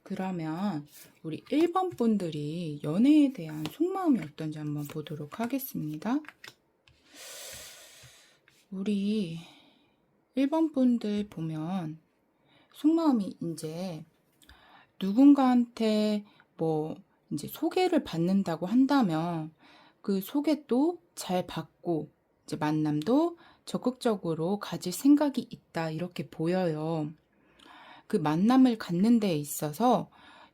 그러면 우리 1번 분들이 연애에 대한 속마음이 어떤지 한번 보도록 하겠습니다. 우리 1번 분들 보면 속마음이 이제 누군가한테 이제 소개를 받는다고 한다면 그 소개도 잘 받고 이제 만남도 적극적으로 가질 생각이 있다 이렇게 보여요. 그 만남을 갖는 데 있어서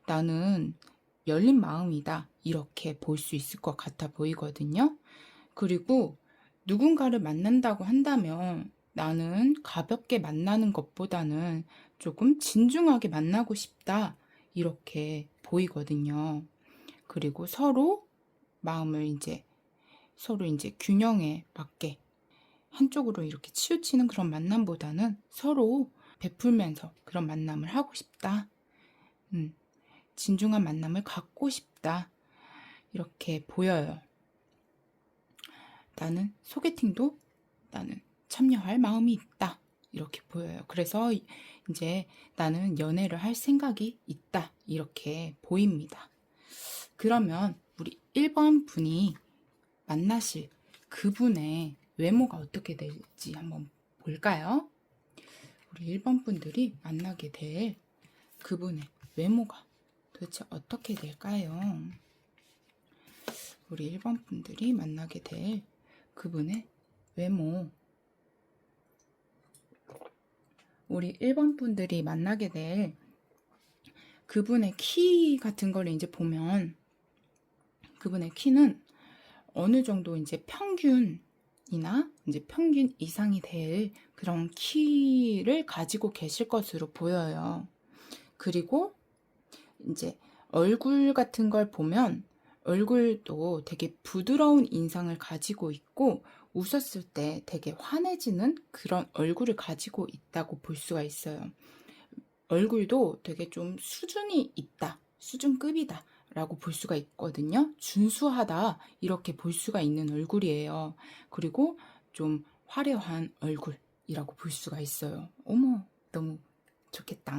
나는 열린 마음이다 이렇게 볼 수 있을 것 같아 보이거든요. 그리고 누군가를 만난다고 한다면 나는 가볍게 만나는 것보다는 조금 진중하게 만나고 싶다 이렇게 보이거든요. 그리고 서로 균형에 맞게 한쪽으로 이렇게 치우치는 그런 만남보다는 서로 베풀면서 그런 만남을 하고 싶다. 진중한 만남을 갖고 싶다. 이렇게 보여요. 나는 소개팅도 나는 참여할 마음이 있다. 이렇게 보여요. 그래서 이제 나는 연애를 할 생각이 있다. 이렇게 보입니다. 그러면 우리 1번 분이 만나실 그분의 외모가 어떻게 될지 한번 볼까요? 우리 1번 분들이 만나게 될 그분의 외모가 도대체 어떻게 될까요? 우리 1번 분들이 만나게 될 그분의 외모. 우리 1번 분들이 만나게 될 그분의 키 같은 걸 이제 보면 그분의 키는 어느 정도 이제 평균이나 이제 평균 이상이 될 그런 키를 가지고 계실 것으로 보여요. 그리고 이제 얼굴 같은 걸 보면 얼굴도 되게 부드러운 인상을 가지고 있고 웃었을 때 되게 환해지는 그런 얼굴을 가지고 있다고 볼 수가 있어요. 얼굴도 되게 좀 수준이 있다, 수준급이다 라고 볼 수가 있거든요. 준수하다 이렇게 볼 수가 있는 얼굴이에요. 그리고 좀 화려한 얼굴이라고 볼 수가 있어요. 어머, 너무 좋겠다.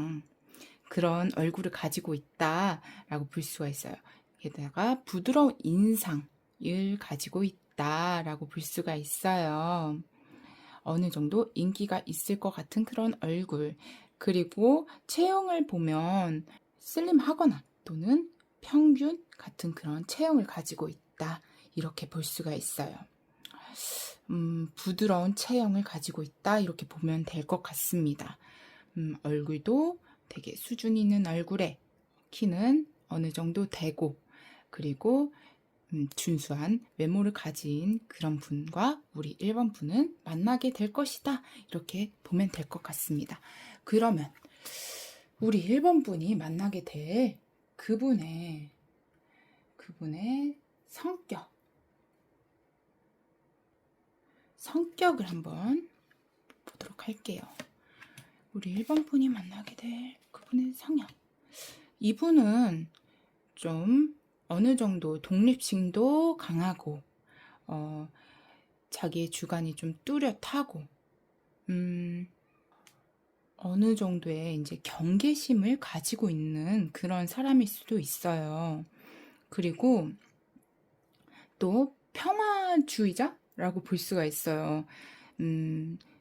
그런 얼굴을 가지고 있다라고 볼 수가 있어요. 게다가 부드러운 인상을 가지고 있다라고 볼 수가 있어요. 어느 정도 인기가 있을 것 같은 그런 얼굴. 그리고 체형을 보면 슬림하거나 또는 평균 같은 그런 체형을 가지고 있다. 이렇게 볼 수가 있어요. 부드러운 체형을 가지고 있다. 이렇게 보면 될 것 같습니다. 얼굴도 되게 수준 있는 얼굴에 키는 어느 정도 되고 그리고 준수한 외모를 가진 그런 분과 우리 1번 분은 만나게 될 것이다. 이렇게 보면 될 것 같습니다. 그러면 우리 1번 분이 만나게 될 그분의 성격을 한번 보도록 할게요. 우리 1번 분이 만나게 될 그분의 성향. 이분은 좀 어느 정도 독립심도 강하고 자기의 주관이 좀 뚜렷하고 어느 정도의 이제 경계심을 가지고 있는 그런 사람일 수도 있어요. 그리고 또 평화주의자라고 볼 수가 있어요.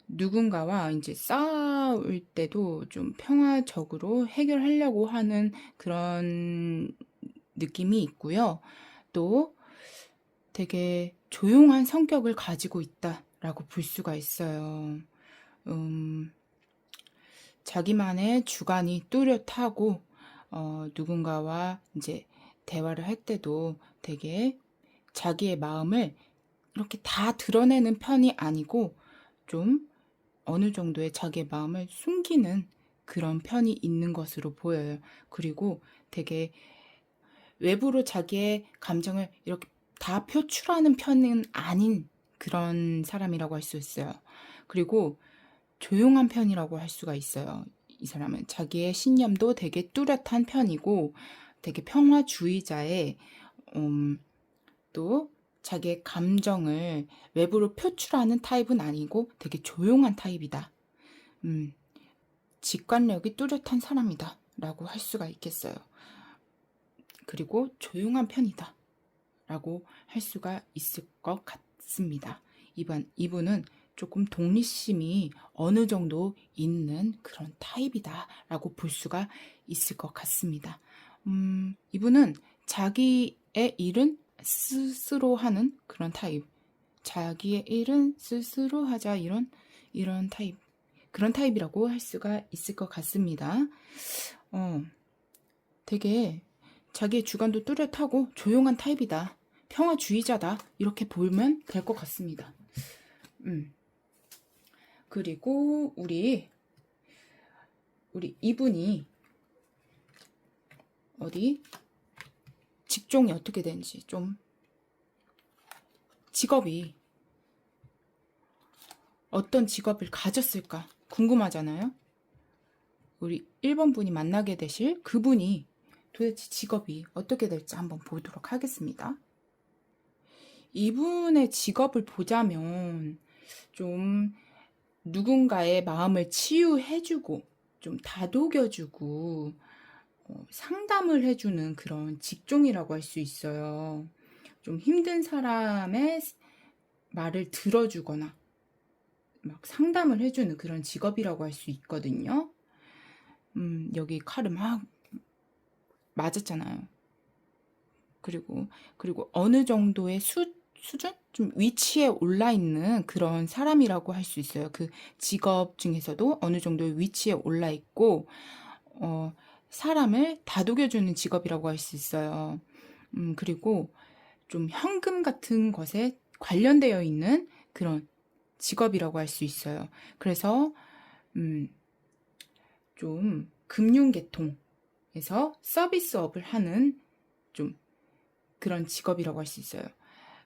누군가와 이제 싸울 때도 좀 평화적으로 해결하려고 하는 그런 느낌이 있고요. 또 되게 조용한 성격을 가지고 있다라고 볼 수가 있어요. 자기만의 주관이 뚜렷하고 누군가와 이제 대화를 할 때도 되게 자기의 마음을 이렇게 다 드러내는 편이 아니고 좀 어느 정도의 자기의 마음을 숨기는 그런 편이 있는 것으로 보여요. 그리고 되게 외부로 자기의 감정을 이렇게 다 표출하는 편은 아닌 그런 사람이라고 할 수 있어요. 그리고 조용한 편이라고 할 수가 있어요. 이 사람은 자기의 신념도 되게 뚜렷한 편이고 되게 평화주의자의 또 자기의 감정을 외부로 표출하는 타입은 아니고 되게 조용한 타입이다. 직관력이 뚜렷한 사람이다 라고 할 수가 있겠어요. 그리고 조용한 편이다 라고 할 수가 있을 것 같습니다. 이분은 조금 독립심이 어느 정도 있는 그런 타입이다 라고 볼 수가 있을 것 같습니다. 이분은 자기의 일은 스스로 하는 그런 타입, 자기의 일은 스스로 하자, 이런 타입, 그런 타입이라고 할 수가 있을 것 같습니다. 되게 자기의 주관도 뚜렷하고 조용한 타입이다, 평화주의자다, 이렇게 보면 될 것 같습니다. 그리고 우리 이분이 직종이 어떻게 되는지, 좀 직업이 어떤 직업을 가졌을까 궁금하잖아요. 우리 1번 분이 만나게 되실 그분이 도대체 직업이 어떻게 될지 한번 보도록 하겠습니다. 이분의 직업을 보자면 좀 누군가의 마음을 치유해주고 좀 다독여주고 상담을 해주는 그런 직종이라고 할 수 있어요. 좀 힘든 사람의 말을 들어주거나 막 상담을 해주는 그런 직업이라고 할 수 있거든요. 여기 칼을 막 맞았잖아요. 그리고 어느 정도의 수준? 좀 위치에 올라 있는 그런 사람이라고 할 수 있어요. 그 직업 중에서도 어느 정도의 위치에 올라 있고, 사람을 다독여주는 직업이라고 할 수 있어요. 그리고 좀 현금 같은 것에 관련되어 있는 그런 직업이라고 할 수 있어요. 그래서 좀 금융계통에서 서비스업을 하는 좀 그런 직업이라고 할 수 있어요.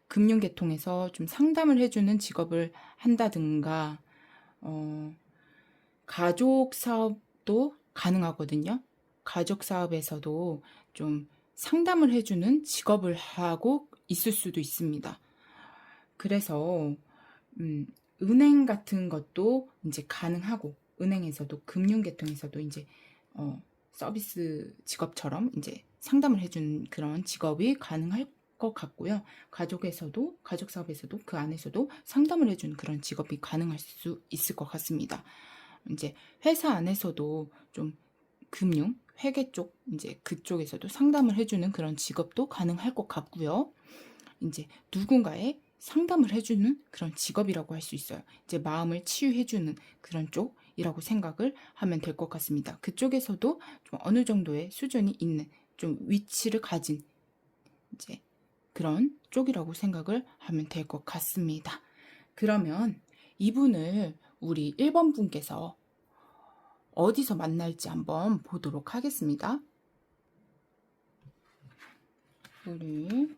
금융계통에서 좀 상담을 해주는 직업을 한다든가, 가족 사업도 가능하거든요. 가족 사업에서도 좀 상담을 해주는 직업을 하고 있을 수도 있습니다. 그래서 은행 같은 것도 이제 가능하고, 은행에서도 금융계통에서도 이제 서비스 직업처럼 이제 상담을 해주는 그런 직업이 가능할 것 같고요. 가족 사업에서도 그 안에서도 상담을 해주는 그런 직업이 가능할 수 있을 것 같습니다. 이제 회사 안에서도 좀 금융, 회계 쪽, 이제 그쪽에서도 상담을 해주는 그런 직업도 가능할 것 같고요. 이제 누군가의 상담을 해주는 그런 직업이라고 할 수 있어요. 이제 마음을 치유해주는 그런 쪽이라고 생각을 하면 될 것 같습니다. 그쪽에서도 좀 어느 정도의 수준이 있는 좀 위치를 가진 이제 그런 쪽이라고 생각을 하면 될 것 같습니다. 그러면 이분을 우리 1번 분께서 어디서 만날지 한번 보도록 하겠습니다. 우리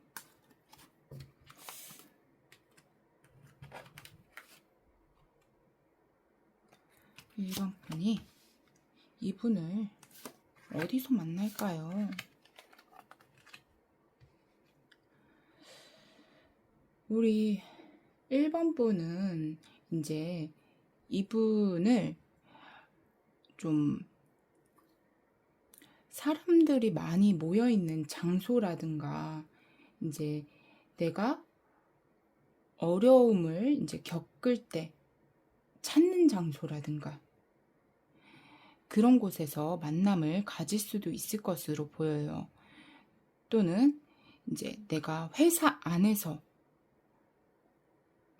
1번 분이 이분을 어디서 만날까요? 우리 1번 분은 이제 이분을 좀 사람들이 많이 모여있는 장소라든가, 이제 내가 어려움을 이제 겪을 때 찾는 장소라든가, 그런 곳에서 만남을 가질 수도 있을 것으로 보여요. 또는 이제 내가 회사 안에서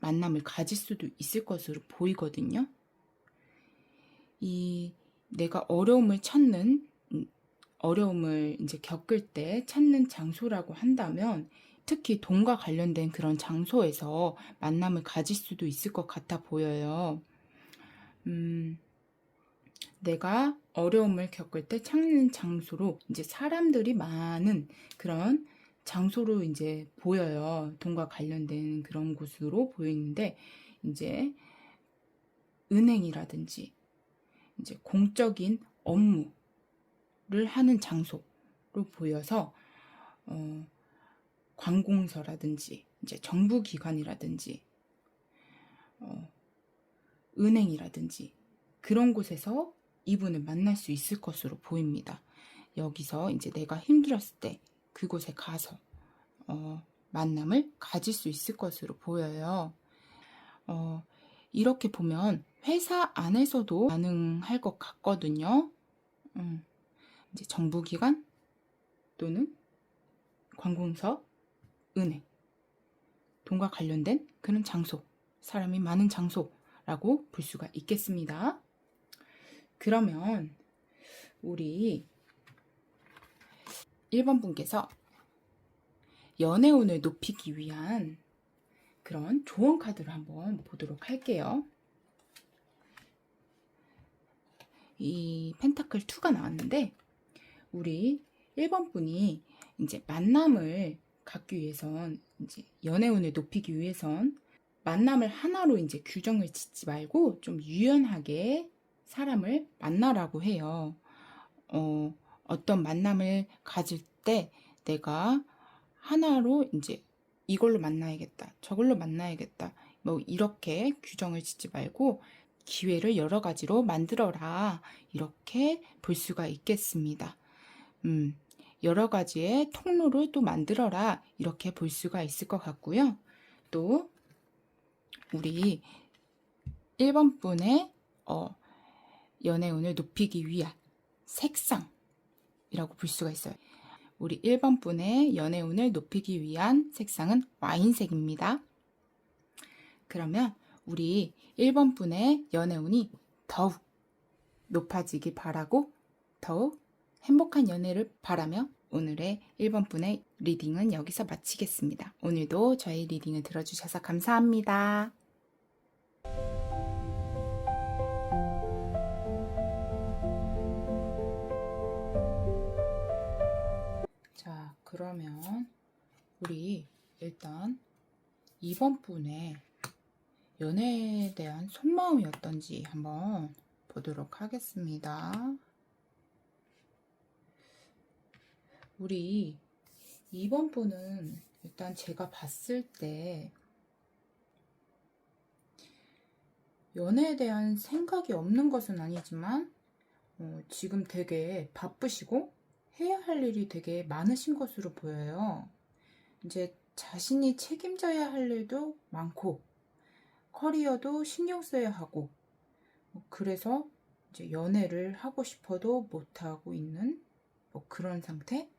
만남을 가질 수도 있을 것으로 보이거든요. 내가 어려움을 이제 겪을 때 찾는 장소라고 한다면, 특히 돈과 관련된 그런 장소에서 만남을 가질 수도 있을 것 같아 보여요. 내가 어려움을 겪을 때 찾는 장소로 이제 사람들이 많은 그런 장소로 이제 보여요. 돈과 관련된 그런 곳으로 보이는데, 이제 은행이라든지 이제 공적인 업무를 하는 장소로 보여서 관공서라든지 이제 정부기관이라든지 은행이라든지 그런 곳에서 이분을 만날 수 있을 것으로 보입니다. 여기서 이제 내가 힘들었을 때 그곳에 가서 만남을 가질 수 있을 것으로 보여요. 이렇게 보면 회사 안에서도 가능할 것 같거든요. 이제 정부기관 또는 관공서, 은행, 돈과 관련된 그런 장소, 사람이 많은 장소라고 볼 수가 있겠습니다. 그러면 우리 1번 분께서 연애운을 높이기 위한 그런 조언 카드를 한번 보도록 할게요. 이 펜타클 2가 나왔는데 우리 1번 분이 이제 만남을 갖기 위해선 이제 연애운을 높이기 위해선 만남을 하나로 이제 규정을 짓지 말고 좀 유연하게 사람을 만나라고 해요. 어떤 만남을 가질 때 내가 하나로 이제 이걸로 만나야겠다, 저걸로 만나야겠다, 뭐 이렇게 규정을 짓지 말고 기회를 여러 가지로 만들어라, 이렇게 볼 수가 있겠습니다. 여러 가지의 통로를 또 만들어라, 이렇게 볼 수가 있을 것 같고요. 또 우리 1번 분의 연애운을 높이기 위한 색상이라고 볼 수가 있어요. 우리 1번 분의 연애운을 높이기 위한 색상은 와인색입니다. 그러면 우리 1번 분의 연애운이 더욱 높아지길 바라고 더욱 행복한 연애를 바라며 오늘의 1번 분의 리딩은 여기서 마치겠습니다. 오늘도 저희 리딩을 들어주셔서 감사합니다. 자, 그러면 우리 일단 2번 분의 연애에 대한 속마음이 어떤지 한번 보도록 하겠습니다. 우리 2번 분은 일단 제가 봤을 때 연애에 대한 생각이 없는 것은 아니지만 지금 되게 바쁘시고 해야 할 일이 되게 많으신 것으로 보여요. 이제 자신이 책임져야 할 일도 많고 커리어도 신경 써야 하고 그래서 이제 연애를 하고 싶어도 못하고 있는 뭐 그런 상태?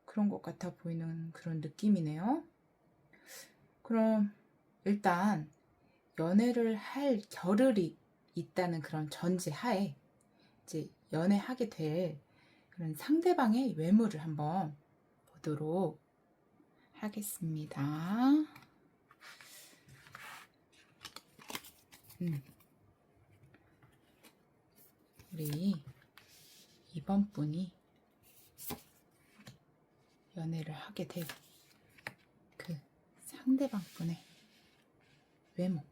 그런 것 같아 보이는 그런 느낌이네요. 그럼 일단 연애를 할 겨를이 있다는 그런 전제하에 이제 연애하게 될 그런 상대방의 외모를 한번 보도록 하겠습니다. 우리 2번 분이 연애를 하게 될 그 상대방 분의 외모.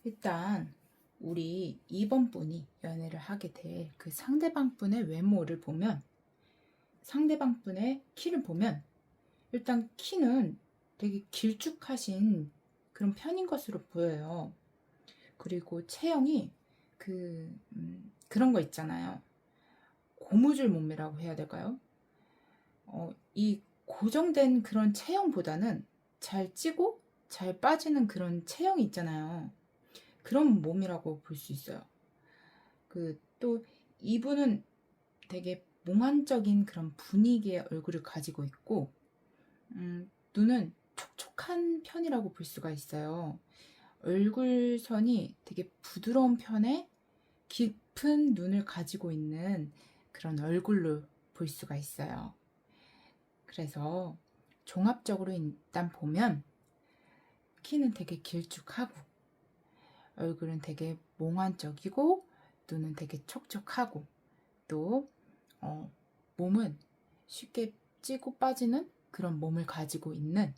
일단 우리 2번 분이 연애를 하게 될 그 상대방 분의 외모를 보면, 상대방 분의 키를 보면 일단 키는 되게 길쭉하신 그런 편인 것으로 보여요. 그리고 체형이 그런 거 있잖아요. 고무줄 몸매라고 해야 될까요? 이 고정된 그런 체형보다는 잘 찌고 잘 빠지는 그런 체형이 있잖아요. 그런 몸이라고 볼 수 있어요. 또 이분은 되게 몽환적인 그런 분위기의 얼굴을 가지고 있고 눈은 촉촉한 편이라고 볼 수가 있어요. 얼굴선이 되게 부드러운 편에 깊은 눈을 가지고 있는 그런 얼굴로 볼 수가 있어요. 그래서 종합적으로 일단 보면 키는 되게 길쭉하고 얼굴은 되게 몽환적이고 눈은 되게 촉촉하고 또 몸은 쉽게 찌고 빠지는 그런 몸을 가지고 있는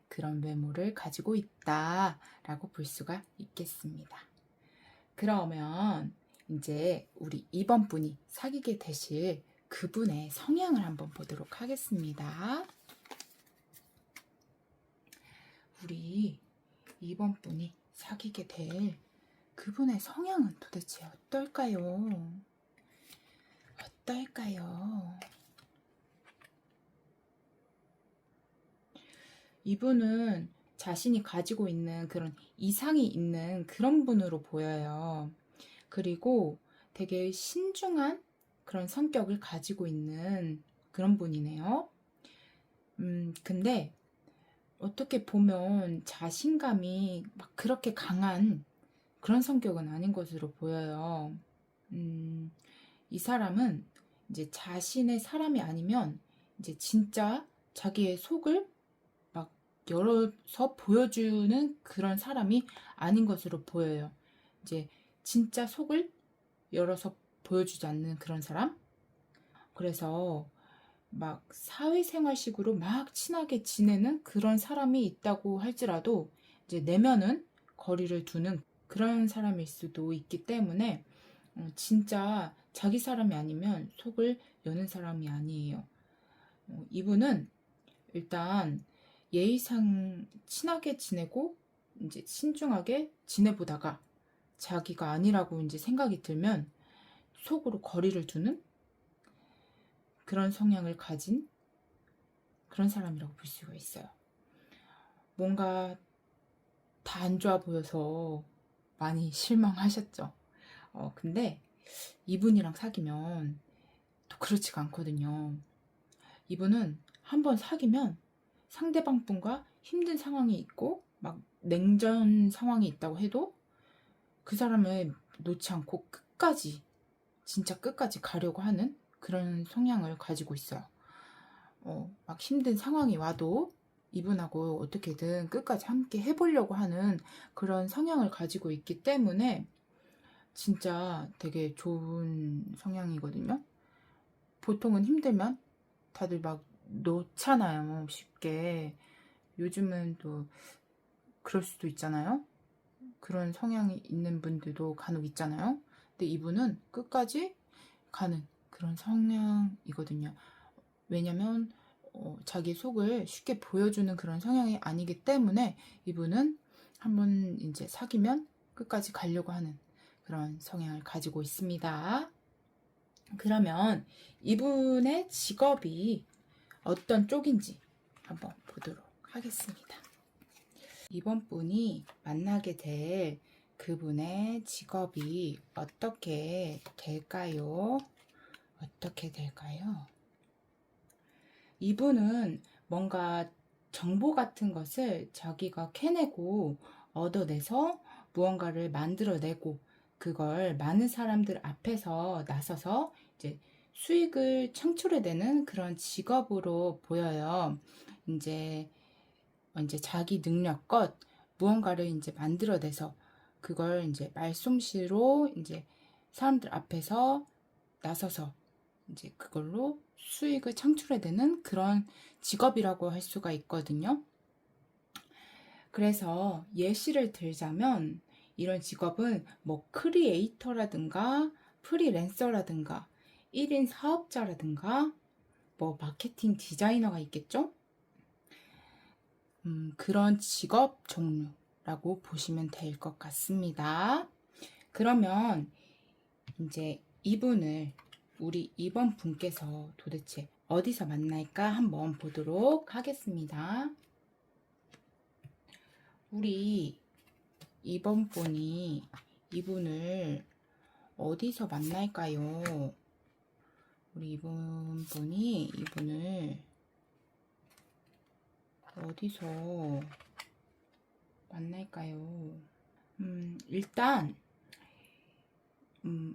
그런 외모를 가지고 있다라고 볼 수가 있겠습니다. 그러면 이제 우리 2번 분이 사귀게 되실 그분의 성향을 한번 보도록 하겠습니다. 우리 2번 분이 사귀게 될 그분의 성향은 도대체 어떨까요? 어떨까요? 이분은 자신이 가지고 있는 그런 이상이 있는 그런 분으로 보여요. 그리고 되게 신중한 그런 성격을 가지고 있는 그런 분이네요. 근데 어떻게 보면 자신감이 막 그렇게 강한 그런 성격은 아닌 것으로 보여요. 이 사람은 이제 자신의 사람이 아니면 이제 진짜 자기의 속을 막 열어서 보여주는 그런 사람이 아닌 것으로 보여요. 이제 진짜 속을 열어서 보여주지 않는 그런 사람? 그래서 막 사회생활식으로 막 친하게 지내는 그런 사람이 있다고 할지라도 이제 내면은 거리를 두는 그런 사람일 수도 있기 때문에 진짜 자기 사람이 아니면 속을 여는 사람이 아니에요. 이분은 일단 예의상 친하게 지내고 이제 신중하게 지내보다가 자기가 아니라고 이제 생각이 들면 속으로 거리를 두는 그런 성향을 가진 그런 사람이라고 볼 수가 있어요. 뭔가 다 안 좋아 보여서 많이 실망하셨죠. 근데 이분이랑 사귀면 또 그렇지가 않거든요. 이분은 한번 사귀면 상대방 분과 힘든 상황이 있고 막 냉전 상황이 있다고 해도 그 사람을 놓지 않고 끝까지 진짜 끝까지 가려고 하는 그런 성향을 가지고 있어요. 막 힘든 상황이 와도 이분하고 어떻게든 끝까지 함께 해보려고 하는 그런 성향을 가지고 있기 때문에 진짜 되게 좋은 성향이거든요. 보통은 힘들면 다들 막 놓잖아요, 쉽게. 요즘은 또 그럴 수도 있잖아요. 그런 성향이 있는 분들도 간혹 있잖아요. 근데 이분은 끝까지 가는 그런 성향이거든요. 왜냐면 자기 속을 쉽게 보여주는 그런 성향이 아니기 때문에 이분은 한번 이제 사귀면 끝까지 가려고 하는 그런 성향을 가지고 있습니다. 그러면 이분의 직업이 어떤 쪽인지 한번 보도록 하겠습니다. 이번 분이 만나게 될 그분의 직업이 어떻게 될까요? 어떻게 될까요? 이분은 뭔가 정보 같은 것을 자기가 캐내고 얻어내서 무언가를 만들어내고 그걸 많은 사람들 앞에서 나서서 이제 수익을 창출해내는 그런 직업으로 보여요. 이제 자기 능력껏 무언가를 이제 만들어내서 그걸 이제 말솜씨로 이제 사람들 앞에서 나서서 이제 그걸로 수익을 창출해내는 그런 직업이라고 할 수가 있거든요. 그래서 예시를 들자면 이런 직업은 뭐 크리에이터라든가 프리랜서라든가 1인 사업자라든가 뭐 마케팅 디자이너가 있겠죠? 그런 직업 종류라고 보시면 될 것 같습니다. 그러면 이제 이분을 우리 이번 분께서 도대체 어디서 만날까 한번 보도록 하겠습니다. 우리 이번 분이 이분을 어디서 만날까요? 우리 이번 분이 이분을 어디서 만날까요? 일단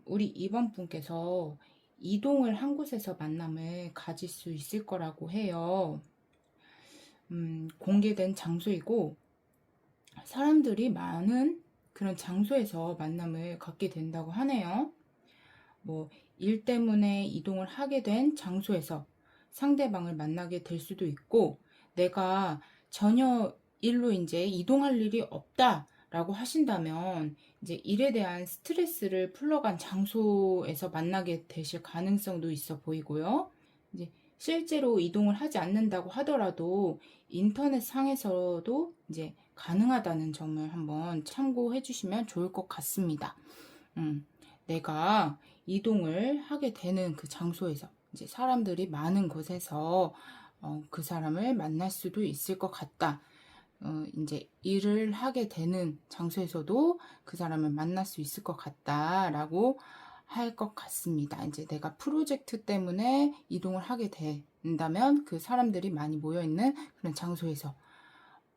우리 이번 분께서 이동을 한 곳에서 만남을 가질 수 있을 거라고 해요. 공개된 장소이고 사람들이 많은 그런 장소에서 만남을 갖게 된다고 하네요. 뭐 일 때문에 이동을 하게 된 장소에서 상대방을 만나게 될 수도 있고 내가 전혀 일로 이제 이동할 일이 없다라고 하신다면 이제 일에 대한 스트레스를 풀러간 장소에서 만나게 되실 가능성도 있어 보이고요. 이제 실제로 이동을 하지 않는다고 하더라도 인터넷 상에서도 이제 가능하다는 점을 한번 참고해 주시면 좋을 것 같습니다. 내가 이동을 하게 되는 그 장소에서 이제 사람들이 많은 곳에서 그 사람을 만날 수도 있을 것 같다. 이제 일을 하게 되는 장소에서도 그 사람을 만날 수 있을 것 같다라고 할 것 같습니다. 이제 내가 프로젝트 때문에 이동을 하게 된다면 그 사람들이 많이 모여 있는 그런 장소에서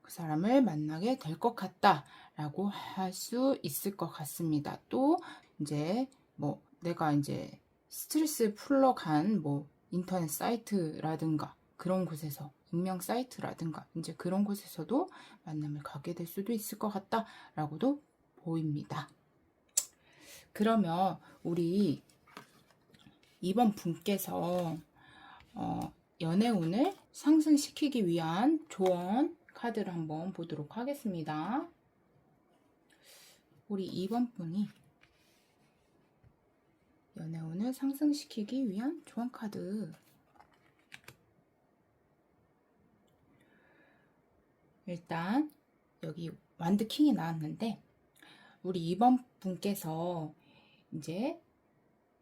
그 사람을 만나게 될 것 같다라고 할 수 있을 것 같습니다. 또 이제 뭐 내가 이제 스트레스 풀러 간 뭐 인터넷 사이트라든가 그런 곳에서 익명 사이트라든가 이제 그런 곳에서도 만남을 가게 될 수도 있을 것 같다라고도 보입니다. 그러면 우리 이번 분께서 연애운을 상승시키기 위한 조언 카드를 한번 보도록 하겠습니다. 우리 이번 분이 연애운을 상승시키기 위한 조언 카드. 일단 여기 완드 킹이 나왔는데 우리 이번 분께서 이제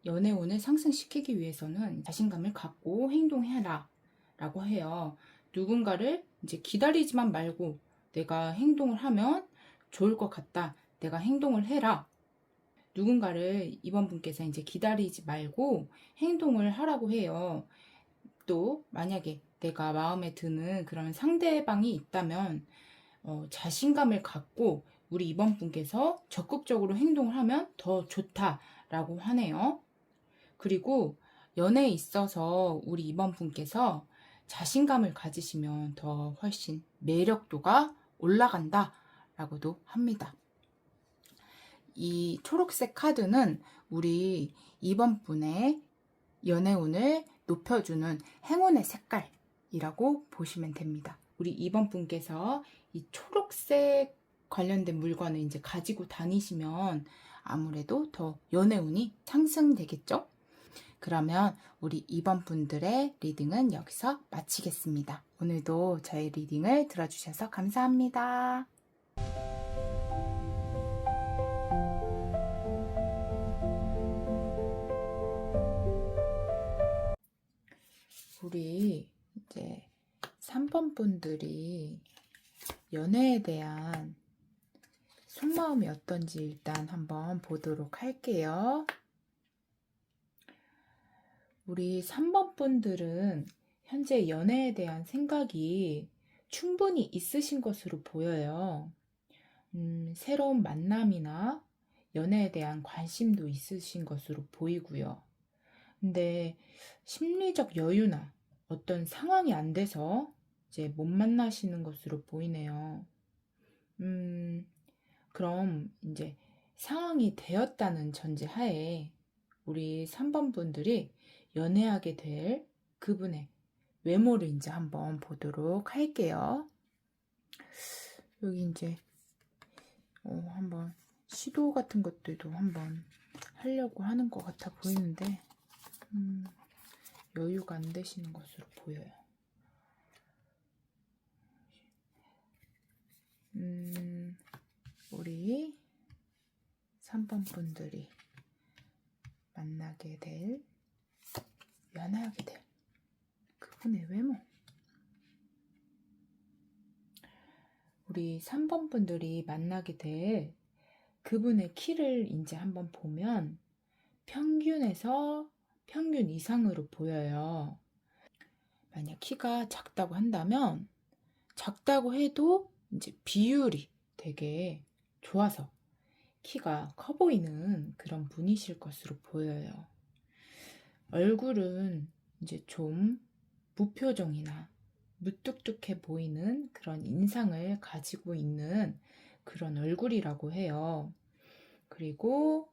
연애운을 상승시키기 위해서는 자신감을 갖고 행동해라 라고 해요. 누군가를 이제 기다리지만 말고 내가 행동을 하면 좋을 것 같다. 내가 행동을 해라. 누군가를 이번 분께서 이제 기다리지 말고 행동을 하라고 해요. 또 만약에 내가 마음에 드는 그런 상대방이 있다면 자신감을 갖고 우리 이번 분께서 적극적으로 행동을 하면 더 좋다라고 하네요. 그리고 연애에 있어서 우리 이번 분께서 자신감을 가지시면 더 훨씬 매력도가 올라간다 라고도 합니다. 이 초록색 카드는 우리 이번 분의 연애운을 높여주는 행운의 색깔이라고 보시면 됩니다. 우리 이번 분께서 이 초록색 관련된 물건을 이제 가지고 다니시면 아무래도 더 연애운이 상승되겠죠? 그러면 우리 이번 분들의 리딩은 여기서 마치겠습니다. 오늘도 저희 리딩을 들어주셔서 감사합니다. 우리 이제 3번 분들이 연애에 대한 속마음이 어떤지 일단 한번 보도록 할게요. 우리 3번 분들은 현재 연애에 대한 생각이 충분히 있으신 것으로 보여요. 새로운 만남이나 연애에 대한 관심도 있으신 것으로 보이고요. 근데 심리적 여유나 어떤 상황이 안 돼서 이제 못 만나시는 것으로 보이네요. 그럼 이제 상황이 되었다는 전제하에 우리 3번 분들이 연애하게 될 그분의 외모를 이제 한번 보도록 할게요. 여기 이제 한번 시도 같은 것들도 한번 하려고 하는 것 같아 보이는데 여유가 안 되시는 것으로 보여요. 우리 3번 분들이 만나게 될, 연애하게 될 그분의 외모. 우리 3번 분들이 만나게 될 그분의 키를 이제 한번 보면 평균에서 평균 이상으로 보여요. 만약 키가 작다고 한다면 작다고 해도 이제 비율이 되게 좋아서 키가 커 보이는 그런 분이실 것으로 보여요. 얼굴은 이제 좀 무표정이나 무뚝뚝해 보이는 그런 인상을 가지고 있는 그런 얼굴이라고 해요. 그리고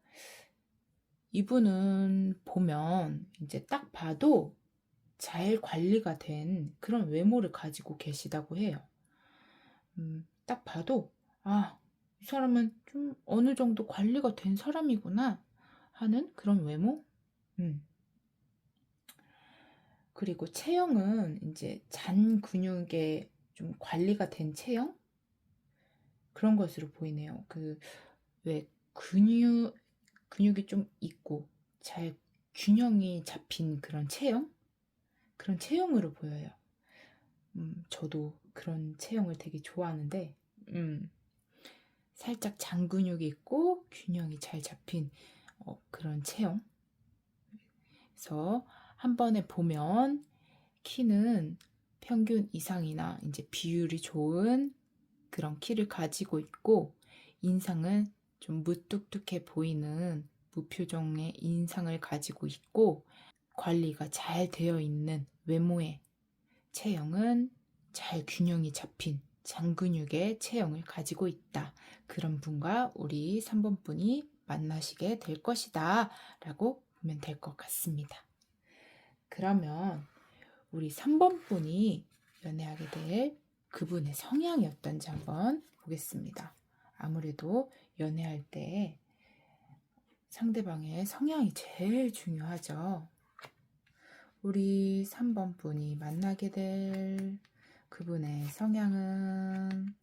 이분은 보면 이제 딱 봐도 잘 관리가 된 그런 외모를 가지고 계시다고 해요. 딱 봐도 이 사람은 좀 어느 정도 관리가 된 사람이구나 하는 그런 외모? 그리고 체형은 이제 잔 근육에 좀 관리가 된 체형? 그런 것으로 보이네요. 왜 근육이 좀 있고 잘 균형이 잡힌 그런 체형? 그런 체형으로 보여요. 저도 그런 체형을 되게 좋아하는데, 살짝 장근육이 있고 균형이 잘 잡힌 그런 체형. 그래서 한 번에 보면 키는 평균 이상이나 이제 비율이 좋은 그런 키를 가지고 있고, 인상은 좀 무뚝뚝해 보이는 무표정의 인상을 가지고 있고, 관리가 잘 되어 있는 외모의 체형은 잘 균형이 잡힌 장근육의 체형을 가지고 있다. 그런 분과 우리 3번 분이 만나시게 될 것이다. 라고 보면 될 것 같습니다. 그러면 우리 3번 분이 연애하게 될 그분의 성향이 어떤지 한번 보겠습니다. 아무래도 연애할 때 상대방의 성향이 제일 중요하죠. 우리 3번 분이 만나게 될 그분의 성향은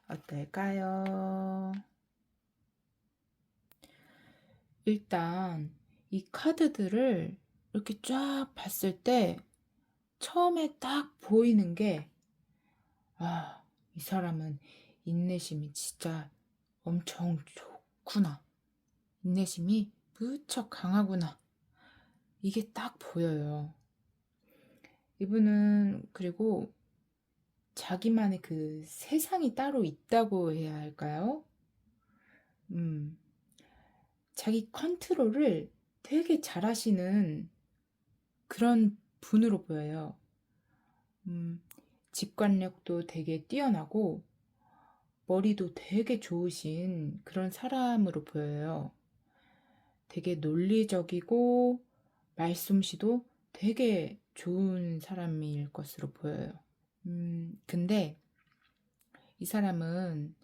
어떨까요? 일단 이 카드들을 이렇게 쫙 봤을 때 처음에 딱 보이는 게, 이 사람은 인내심이 진짜 엄청 좋구나. 인내심이 무척 강하구나. 이게 딱 보여요. 이분은 그리고 자기만의 그 세상이 따로 있다고 해야 할까요? 자기 컨트롤을 되게 잘하시는 그런 분으로 보여요. 직관력도 되게 뛰어나고 머리도 되게 좋으신 그런 사람으로 보여요. 되게 논리적이고 말솜씨도 되게 좋은 사람일 것으로 보여요. 근데 이 사람은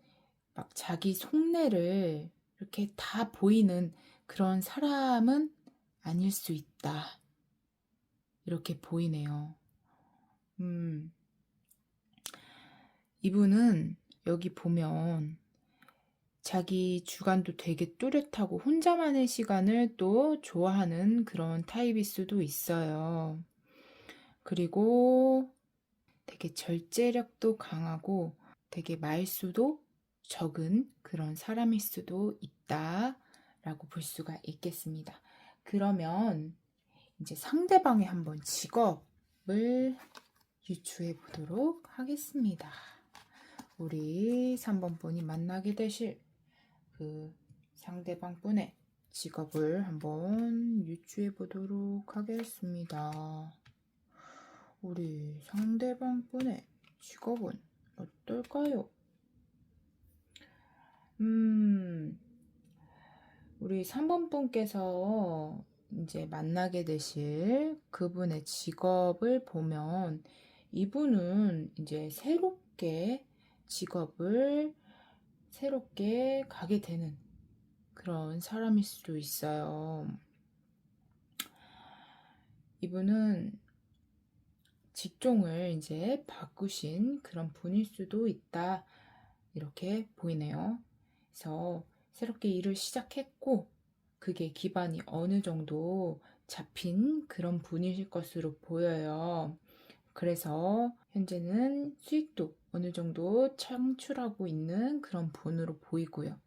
막 자기 속내를 이렇게 다 보이는 그런 사람은 아닐 수 있다. 이렇게 보이네요. 이분은 여기 보면 자기 주관도 되게 뚜렷하고 혼자만의 시간을 또 좋아하는 그런 타입일 수도 있어요. 그리고 되게 절제력도 강하고 되게 말수도 적은 그런 사람일 수도 있다라고 볼 수가 있겠습니다. 그러면 이제 상대방의 한번 직업을 유추해 보도록 하겠습니다. 우리 3번 분이 만나게 되실 그 상대방 분의 직업을 한번 유추해 보도록 하겠습니다. 우리 상대방 분의 직업은 어떨까요? 우리 3번 분께서 이제 만나게 되실 그분의 직업을 보면 이분은 이제 새롭게 직업을 새롭게 가게 되는 그런 사람일 수도 있어요. 이분은 직종을 이제 바꾸신 그런 분일 수도 있다. 이렇게 보이네요. 그래서 새롭게 일을 시작했고 그게 기반이 어느 정도 잡힌 그런 분이실 것으로 보여요. 그래서 현재는 수익도 어느 정도 창출하고 있는 그런 분으로 보이고요.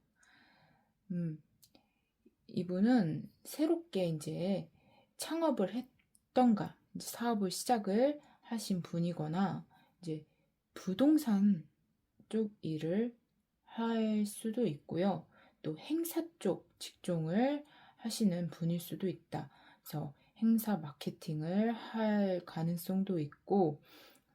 이분은 새롭게 이제 창업을 했던가 이제 사업을 시작을 하신 분이거나 이제 부동산 쪽 일을 할 수도 있고요. 또 행사 쪽 직종을 하시는 분일 수도 있다. 그래서 행사 마케팅을 할 가능성도 있고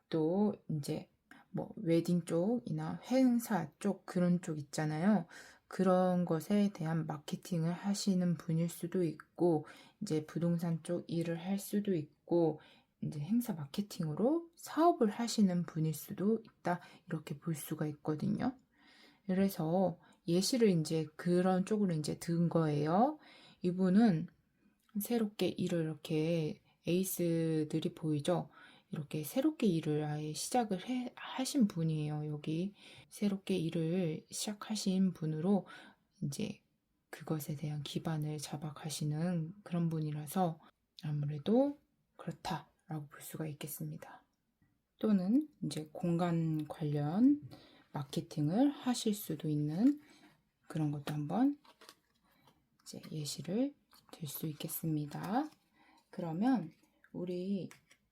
또 이제 뭐 웨딩 쪽이나 행사 쪽 그런 쪽 있잖아요. 그런 것에 대한 마케팅을 하시는 분일 수도 있고 이제 부동산 쪽 일을 할 수도 있고 이제 행사 마케팅으로 사업을 하시는 분일 수도 있다. 이렇게 볼 수가 있거든요. 그래서 예시를 이제 그런 쪽으로 이제 든 거예요. 이분은 새롭게 일을 이렇게 에이스들이 보이죠. 이렇게 새롭게 일을 아예 시작을 하신 분이에요. 여기 새롭게 일을 시작하신 분으로 이제 그것에 대한 기반을 잡아 가시는 그런 분이라서 아무래도 그렇다라고 볼 수가 있겠습니다. 또는 이제 공간 관련 마케팅을 하실 수도 있는 그런 것도 한번 이제 예시를 들 수 있겠습니다. 그러면 우리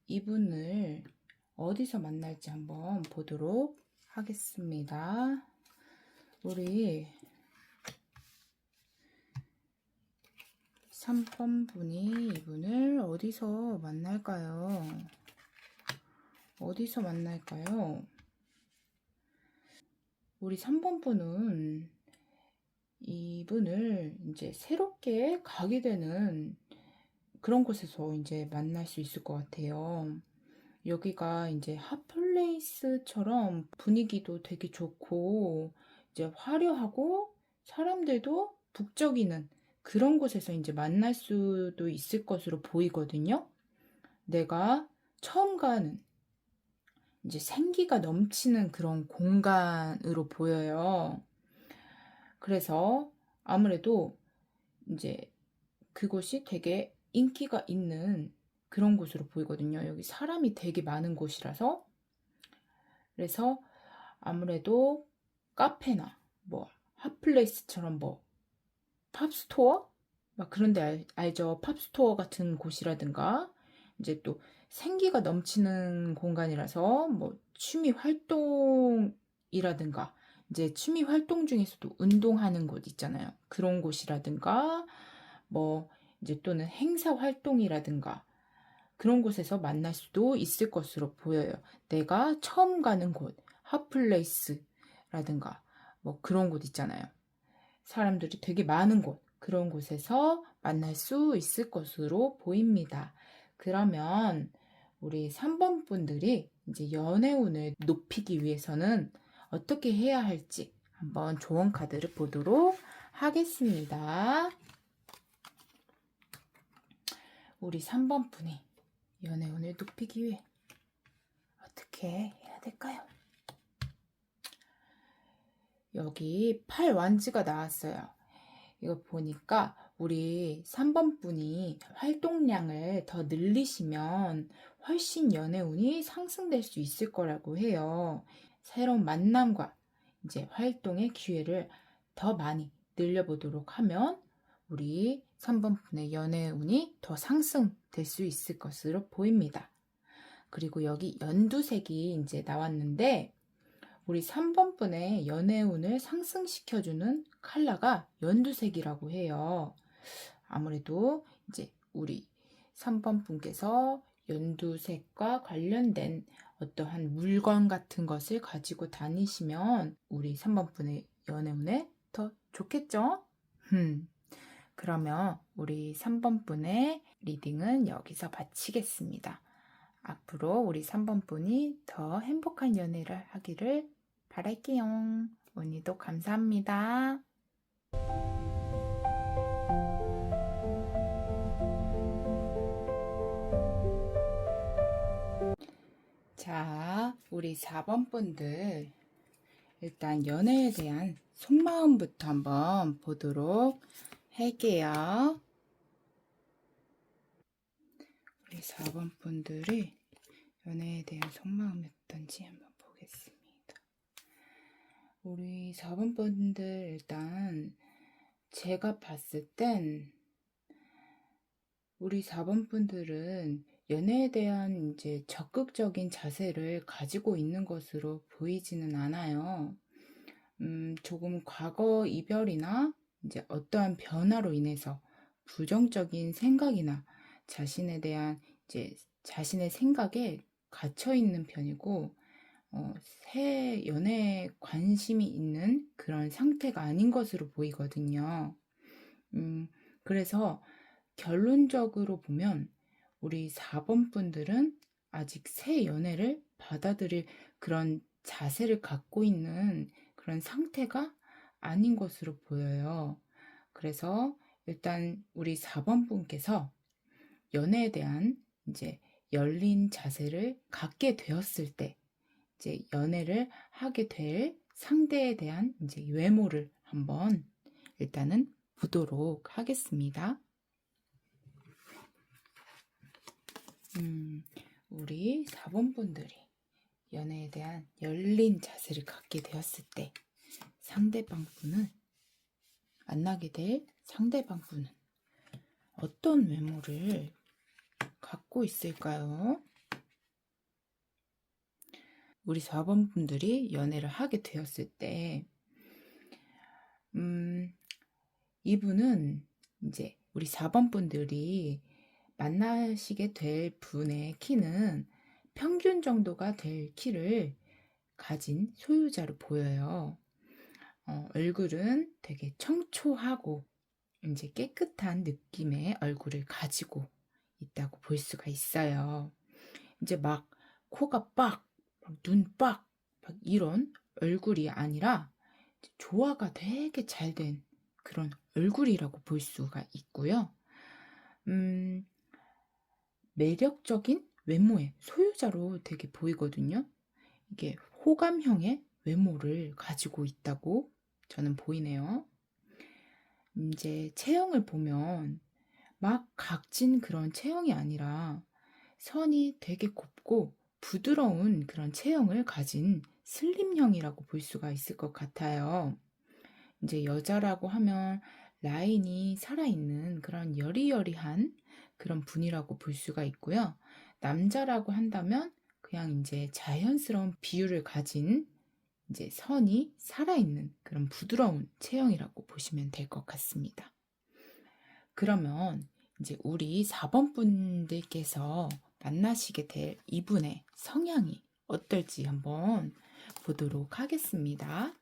이분을 어디서 만날지 한번 보도록 하겠습니다. 우리 3번 분이 이분을 어디서 만날까요? 어디서 만날까요? 우리 3번 분은 이분을 이제 새롭게 가게 되는 그런 곳에서 이제 만날 수 있을 것 같아요. 여기가 이제 핫플레이스처럼 분위기도 되게 좋고 이제 화려하고 사람들도 북적이는 그런 곳에서 이제 만날 수도 있을 것으로 보이거든요. 내가 처음 가는 이제 생기가 넘치는 그런 공간으로 보여요. 그래서 아무래도 이제 그곳이 되게 인기가 있는 그런 곳으로 보이거든요. 여기 사람이 되게 많은 곳이라서. 그래서 아무래도 카페나 뭐 핫플레이스처럼 뭐 팝스토어? 막 그런 데 알죠? 팝스토어 같은 곳이라든가 이제 또 생기가 넘치는 공간이라서 뭐 취미 활동이라든가 이제 취미 활동 중에서도 운동하는 곳 있잖아요. 그런 곳이라든가 뭐 이제 또는 행사 활동이라든가 그런 곳에서 만날 수도 있을 것으로 보여요. 내가 처음 가는 곳, 핫플레이스라든가 뭐 그런 곳 있잖아요. 사람들이 되게 많은 곳, 그런 곳에서 만날 수 있을 것으로 보입니다. 그러면 우리 3번 분들이 이제 연애운을 높이기 위해서는 어떻게 해야 할지 한번 조언 카드를 보도록 하겠습니다. 우리 3번 분이 연애운을 높이기 위해 어떻게 해야 될까요? 여기 8완지가 나왔어요. 이거 보니까 우리 3번 분이 활동량을 더 늘리시면 훨씬 연애운이 상승될 수 있을 거라고 해요. 새로운 만남과 이제 활동의 기회를 더 많이 늘려보도록 하면 우리 3번 분의 연애운이 더 상승될 수 있을 것으로 보입니다. 그리고 여기 연두색이 이제 나왔는데 우리 3번 분의 연애운을 상승시켜주는 컬러가 연두색이라고 해요. 아무래도 이제 우리 3번 분께서 연두색과 관련된 어떠한 물건 같은 것을 가지고 다니시면 우리 3번 분의 연애운에 더 좋겠죠? 그러면 우리 3번 분의 리딩은 여기서 마치겠습니다. 앞으로 우리 3번 분이 더 행복한 연애를 하기를 바랄게요. 오늘도 감사합니다. 자, 우리 4번 분들 일단 연애에 대한 속마음부터 한번 보도록 할게요. 우리 4번 분들이 연애에 대한 속마음이 어떤지 한번 보겠습니다. 우리 4번 분들 일단 제가 봤을 땐 우리 4번 분들은 연애에 대한 이제 적극적인 자세를 가지고 있는 것으로 보이지는 않아요. 조금 과거 이별이나 이제 어떠한 변화로 인해서 부정적인 생각이나 자신에 대한 이제 자신의 생각에 갇혀 있는 편이고, 새 연애에 관심이 있는 그런 상태가 아닌 것으로 보이거든요. 그래서 결론적으로 보면 우리 4번 분들은 아직 새 연애를 받아들일 그런 자세를 갖고 있는 그런 상태가 아닌 것으로 보여요. 그래서 일단 우리 4번 분께서 연애에 대한 이제 열린 자세를 갖게 되었을 때 이제 연애를 하게 될 상대에 대한 이제 외모를 한번 일단은 보도록 하겠습니다. 우리 4번 분들이 연애에 대한 열린 자세를 갖게 되었을 때 상대방 분은 만나게 될 상대방 분은 어떤 외모를 갖고 있을까요? 우리 4번 분들이 연애를 하게 되었을 때 이분은 이제 우리 4번 분들이 만나시게 될 분의 키는 평균 정도가 될 키를 가진 소유자로 보여요. 얼굴은 되게 청초하고 이제 깨끗한 느낌의 얼굴을 가지고 있다고 볼 수가 있어요. 이제 막 코가 빡, 눈 빡, 막 이런 얼굴이 아니라 조화가 되게 잘 된 그런 얼굴이라고 볼 수가 있고요. 매력적인 외모의 소유자로 되게 보이거든요. 이게 호감형의 외모를 가지고 있다고 저는 보이네요. 이제 체형을 보면 막 각진 그런 체형이 아니라 선이 되게 곱고 부드러운 그런 체형을 가진 슬림형이라고 볼 수가 있을 것 같아요. 이제 여자라고 하면 라인이 살아있는 그런 여리여리한 그런 분이라고 볼 수가 있고요. 남자라고 한다면 그냥 이제 자연스러운 비율을 가진 이제 선이 살아있는 그런 부드러운 체형이라고 보시면 될 것 같습니다. 그러면 이제 우리 4번 분들께서 만나시게 될 이분의 성향이 어떨지 한번 보도록 하겠습니다.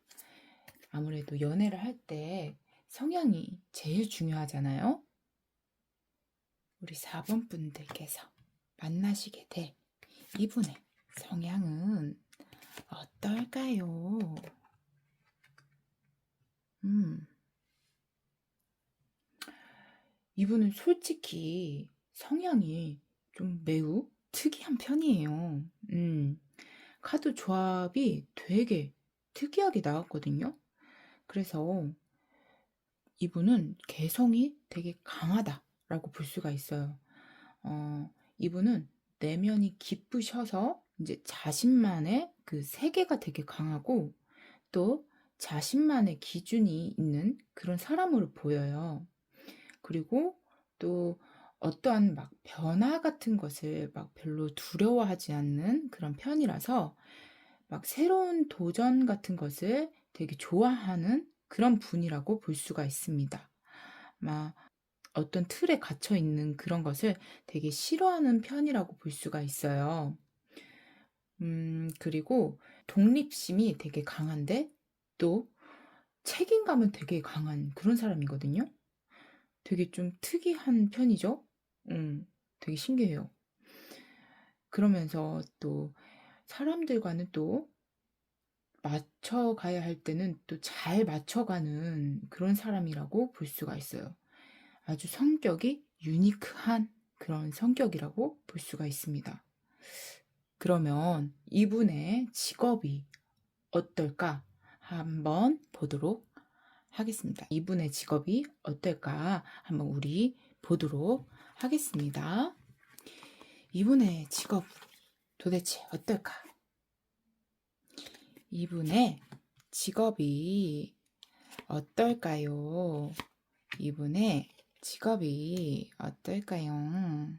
아무래도 연애를 할 때 성향이 제일 중요하잖아요. 우리 4번 분들께서 만나시게 될 이분의 성향은 어떨까요? 이분은 솔직히 성향이 좀 매우 특이한 편이에요. 카드 조합이 되게 특이하게 나왔거든요. 그래서 이분은 개성이 되게 강하다라고 볼 수가 있어요. 이분은 내면이 깊으셔서 이제 자신만의 그 세계가 되게 강하고 또 자신만의 기준이 있는 그런 사람으로 보여요. 그리고 또 어떠한 막 변화 같은 것을 막 별로 두려워하지 않는 그런 편이라서 막 새로운 도전 같은 것을 되게 좋아하는 그런 분이라고 볼 수가 있습니다. 막 어떤 틀에 갇혀 있는 그런 것을 되게 싫어하는 편이라고 볼 수가 있어요. 그리고 독립심이 되게 강한데 또 책임감은 되게 강한 그런 사람이거든요. 되게 좀 특이한 편이죠. 되게 신기해요. 그러면서 또 사람들과는 또 맞춰가야 할 때는 또 잘 맞춰가는 그런 사람이라고 볼 수가 있어요. 아주 성격이 유니크한 그런 성격이라고 볼 수가 있습니다. 그러면 이분의 직업이 어떨까 한번 보도록 하겠습니다. 이분의 직업이 어떨까 한번 우리 보도록 하겠습니다. 이분의 직업 도대체 어떨까? 이분의 직업이 어떨까요? 이분의 직업이 어떨까요?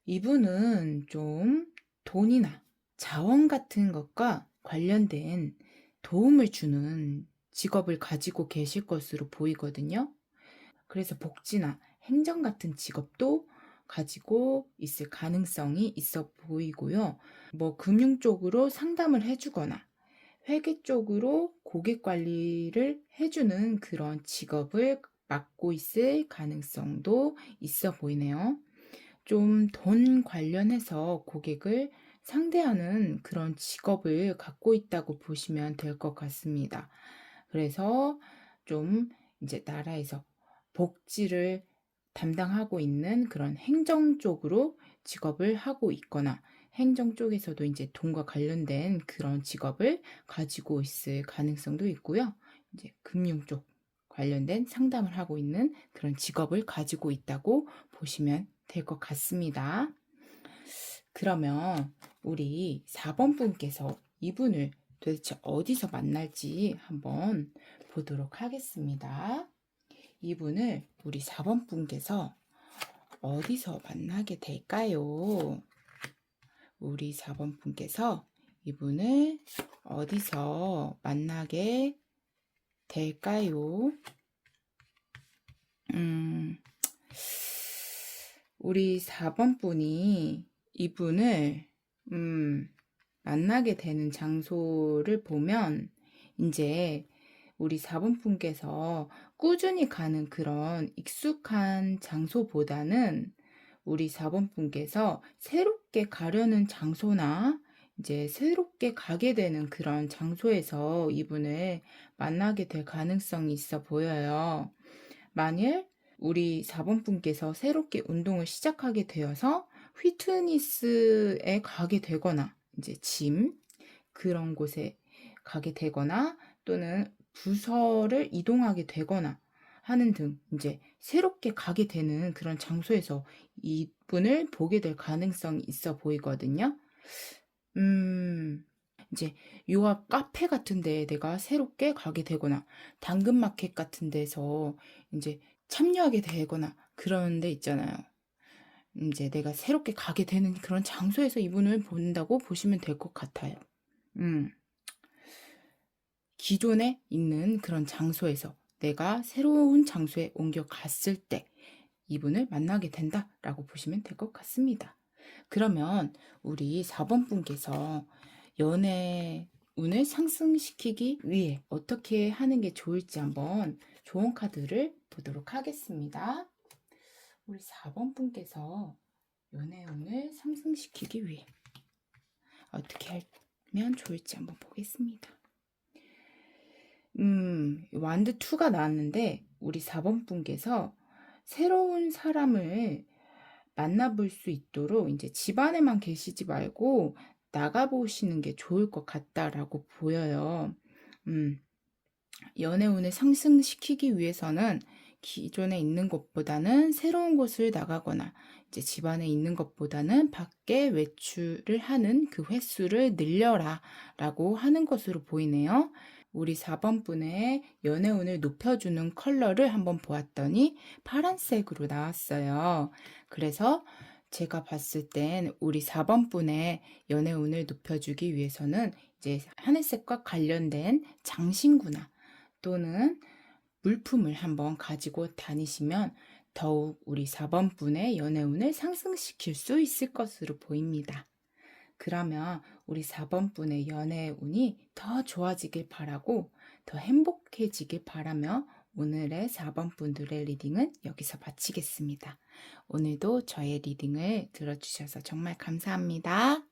이분은 좀 돈이나 자원 같은 것과 관련된 도움을 주는 직업을 가지고 계실 것으로 보이거든요. 그래서 복지나 행정 같은 직업도 가지고 있을 가능성이 있어 보이고요. 뭐 금융 쪽으로 상담을 해주거나 회계 쪽으로 고객 관리를 해주는 그런 직업을 맡고 있을 가능성도 있어 보이네요. 좀 돈 관련해서 고객을 상대하는 그런 직업을 갖고 있다고 보시면 될 것 같습니다. 그래서 좀 이제 나라에서 복지를 담당하고 있는 그런 행정 쪽으로 직업을 하고 있거나 행정 쪽에서도 이제 돈과 관련된 그런 직업을 가지고 있을 가능성도 있고요. 이제 금융 쪽 관련된 상담을 하고 있는 그런 직업을 가지고 있다고 보시면 될 것 같습니다. 그러면 우리 4번 분께서 이분을 도대체 어디서 만날지 한번 보도록 하겠습니다. 이분을 우리 4번 분께서 어디서 만나게 될까요? 우리 4번 분께서 이분을 어디서 만나게 될까요? 우리 4번 분이 이분을 만나게 되는 장소를 보면 이제 우리 4번 분께서 꾸준히 가는 그런 익숙한 장소보다는 우리 4번 분께서 새롭게 가려는 장소나 이제 새롭게 가게 되는 그런 장소에서 이분을 만나게 될 가능성이 있어 보여요. 만일 우리 4번 분께서 새롭게 운동을 시작하게 되어서 휘트니스에 가게 되거나 이제 짐 그런 곳에 가게 되거나 또는 부서를 이동하게 되거나 하는 등 이제 새롭게 가게 되는 그런 장소에서 이분을 보게 될 가능성이 있어 보이거든요. 이제 유압 카페 같은 데 내가 새롭게 가게 되거나 당근마켓 같은 데서 이제 참여하게 되거나 그런 데 있잖아요. 이제 내가 새롭게 가게 되는 그런 장소에서 이분을 본다고 보시면 될 것 같아요. 기존에 있는 그런 장소에서 내가 새로운 장소에 옮겨갔을 때 이분을 만나게 된다라고 보시면 될 것 같습니다. 그러면 우리 4번 분께서 연애 운을 상승시키기 위해 어떻게 하는 게 좋을지 한번 조언 카드를 보도록 하겠습니다. 우리 4번 분께서 연애 운을 상승시키기 위해 어떻게 하면 좋을지 한번 보겠습니다. 완드 2가 나왔는데 우리 4번 분께서 새로운 사람을 만나볼 수 있도록 이제 집안에만 계시지 말고 나가보시는 게 좋을 것 같다라고 보여요. 연애운을 상승시키기 위해서는 기존에 있는 곳보다는 새로운 곳을 나가거나 이제 집안에 있는 것보다는 밖에 외출을 하는 그 횟수를 늘려라 라고 하는 것으로 보이네요. 우리 4번 분의 연애운을 높여주는 컬러를 한번 보았더니 파란색으로 나왔어요. 그래서 제가 봤을 땐 우리 4번 분의 연애운을 높여주기 위해서는 이제 하늘색과 관련된 장신구나 또는 물품을 한번 가지고 다니시면 더욱 우리 4번 분의 연애운을 상승시킬 수 있을 것으로 보입니다. 그러면 우리 4번 분의 연애운이 더 좋아지길 바라고 더 행복해지길 바라며 오늘의 4번 분들의 리딩은 여기서 마치겠습니다. 오늘도 저의 리딩을 들어주셔서 정말 감사합니다.